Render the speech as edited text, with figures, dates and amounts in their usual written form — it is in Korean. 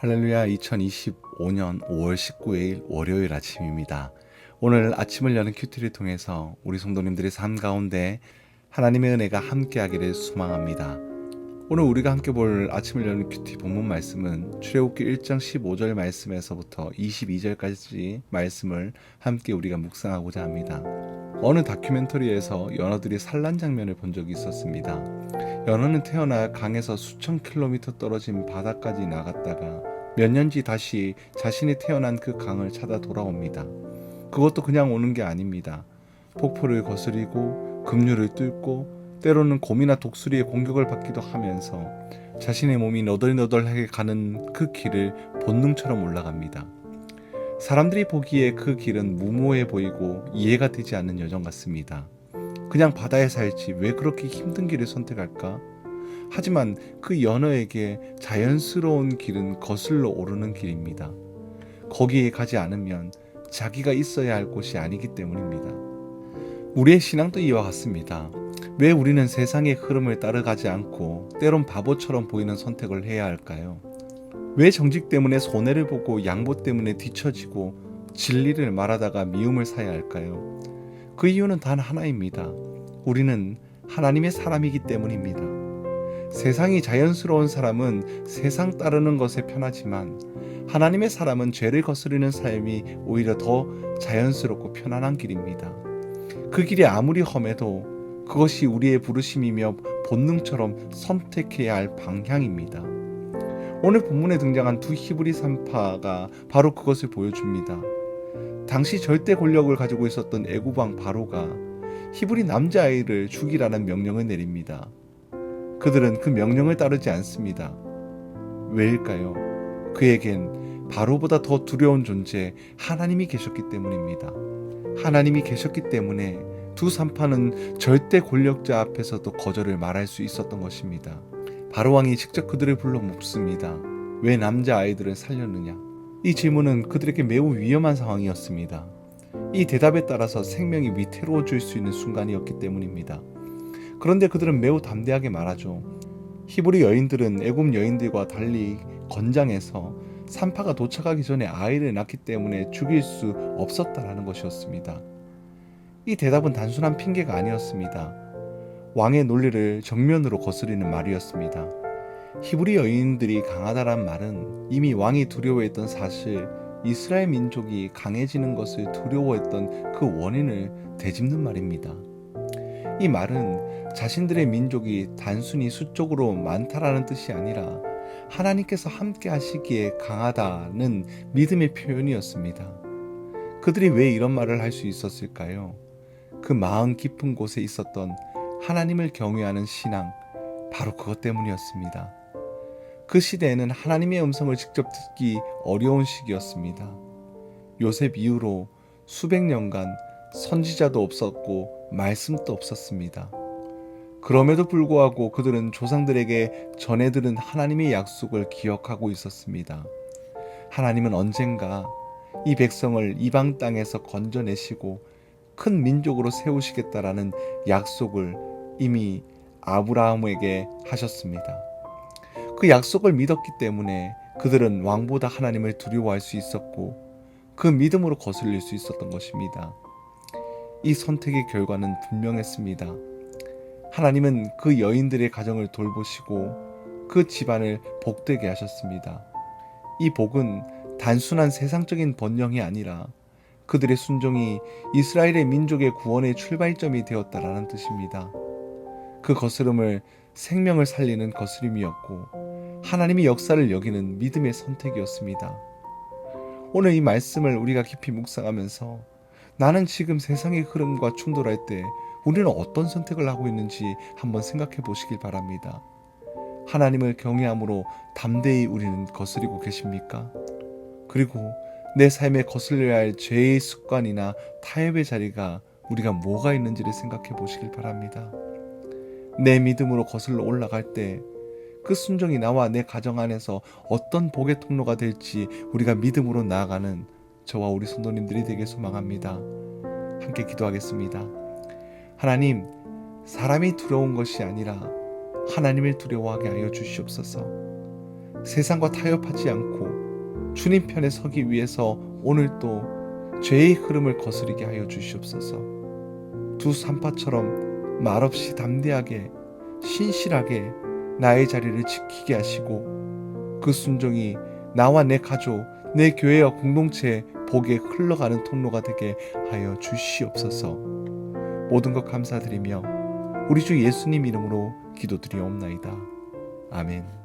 할렐루야. 2025년 5월 19일 월요일 아침입니다. 오늘 아침을 여는 큐티를 통해서 우리 성도님들의 삶 가운데 하나님의 은혜가 함께하기를 소망합니다. 오늘 우리가 함께 볼 아침을 여는 큐티 본문 말씀은 출애굽기 1장 15절 말씀에서부터 22절까지 말씀을 함께 우리가 묵상하고자 합니다. 어느 다큐멘터리에서 연어들이 산란 장면을 본 적이 있었습니다. 연어는 태어나 강에서 수천 킬로미터 떨어진 바다까지 나갔다가 몇 년 뒤 다시 자신이 태어난 그 강을 찾아 돌아옵니다. 그것도 그냥 오는 게 아닙니다. 폭포를 거스리고 급류를 뚫고 때로는 곰이나 독수리의 공격을 받기도 하면서 자신의 몸이 너덜너덜하게 가는 그 길을 본능처럼 올라갑니다. 사람들이 보기에 그 길은 무모해 보이고 이해가 되지 않는 여정 같습니다. 그냥 바다에 살지 왜 그렇게 힘든 길을 선택할까? 하지만 그 연어에게 자연스러운 길은 거슬러 오르는 길입니다. 거기에 가지 않으면 자기가 있어야 할 곳이 아니기 때문입니다. 우리의 신앙도 이와 같습니다. 왜 우리는 세상의 흐름을 따라가지 않고 때론 바보처럼 보이는 선택을 해야 할까요? 왜 정직 때문에 손해를 보고 양보 때문에 뒤처지고 진리를 말하다가 미움을 사야 할까요? 그 이유는 단 하나입니다. 우리는 하나님의 사람이기 때문입니다. 세상이 자연스러운 사람은 세상 따르는 것에 편하지만 하나님의 사람은 죄를 거스르는 삶이 오히려 더 자연스럽고 편안한 길입니다. 그 길이 아무리 험해도 그것이 우리의 부르심이며 본능처럼 선택해야 할 방향입니다. 오늘 본문에 등장한 두 히브리 산파가 바로 그것을 보여줍니다. 당시 절대 권력을 가지고 있었던 애굽 왕 바로가 히브리 남자아이를 죽이라는 명령을 내립니다. 그들은 그 명령을 따르지 않습니다. 왜일까요? 그에겐 바로보다 더 두려운 존재 하나님이 계셨기 때문입니다. 하나님이 계셨기 때문에 두 산파는 절대 권력자 앞에서도 거절을 말할 수 있었던 것입니다. 바로 왕이 직접 그들을 불러 묻습니다. 왜 남자아이들을 살렸느냐? 이 질문은 그들에게 매우 위험한 상황이었습니다. 이 대답에 따라서 생명이 위태로워질 수 있는 순간이었기 때문입니다. 그런데 그들은 매우 담대하게 말하죠. 히브리 여인들은 애굽 여인들과 달리 건장해서 산파가 도착하기 전에 아이를 낳기 때문에 죽일 수 없었다라는 것이었습니다. 이 대답은 단순한 핑계가 아니었습니다. 왕의 논리를 정면으로 거스르는 말이었습니다. 히브리 여인들이 강하다란 말은 이미 왕이 두려워했던 사실, 이스라엘 민족이 강해지는 것을 두려워했던 그 원인을 되짚는 말입니다. 이 말은 자신들의 민족이 단순히 수적으로 많다라는 뜻이 아니라 하나님께서 함께 하시기에 강하다는 믿음의 표현이었습니다. 그들이 왜 이런 말을 할 수 있었을까요? 그 마음 깊은 곳에 있었던 하나님을 경외하는 신앙, 바로 그것 때문이었습니다. 그 시대에는 하나님의 음성을 직접 듣기 어려운 시기였습니다. 요셉 이후로 수백 년간 선지자도 없었고 말씀도 없었습니다. 그럼에도 불구하고 그들은 조상들에게 전해들은 하나님의 약속을 기억하고 있었습니다. 하나님은 언젠가 이 백성을 이방 땅에서 건져내시고 큰 민족으로 세우시겠다라는 약속을 이미 아브라함에게 하셨습니다. 그 약속을 믿었기 때문에 그들은 왕보다 하나님을 두려워할 수 있었고 그 믿음으로 거슬릴 수 있었던 것입니다. 이 선택의 결과는 분명했습니다. 하나님은 그 여인들의 가정을 돌보시고 그 집안을 복되게 하셨습니다. 이 복은 단순한 세상적인 번영이 아니라 그들의 순종이 이스라엘의 민족의 구원의 출발점이 되었다라는 뜻입니다. 그 거스름을 생명을 살리는 거스름이었고 하나님의 역사를 여기는 믿음의 선택이었습니다. 오늘 이 말씀을 우리가 깊이 묵상하면서 나는 지금 세상의 흐름과 충돌할 때 우리는 어떤 선택을 하고 있는지 한번 생각해 보시길 바랍니다. 하나님을 경외함으로 담대히 우리는 거스리고 계십니까? 그리고 내 삶에 거슬려야 할 죄의 습관이나 타협의 자리가 우리가 뭐가 있는지를 생각해 보시길 바랍니다. 내 믿음으로 거슬러 올라갈 때 그 순종이 나와 내 가정 안에서 어떤 복의 통로가 될지 우리가 믿음으로 나아가는 저와 우리 성도님들이 되길 소망합니다. 함께 기도하겠습니다. 하나님, 사람이 두려운 것이 아니라 하나님을 두려워하게 하여 주시옵소서. 세상과 타협하지 않고 주님 편에 서기 위해서 오늘도 죄의 흐름을 거스르게 하여 주시옵소서. 두 산파처럼 말없이 담대하게 신실하게 나의 자리를 지키게 하시고 그 순종이 나와 내 가족, 내 교회와 공동체의 복에 흘러가는 통로가 되게 하여 주시옵소서. 모든 것 감사드리며 우리 주 예수님 이름으로 기도드리옵나이다. 아멘.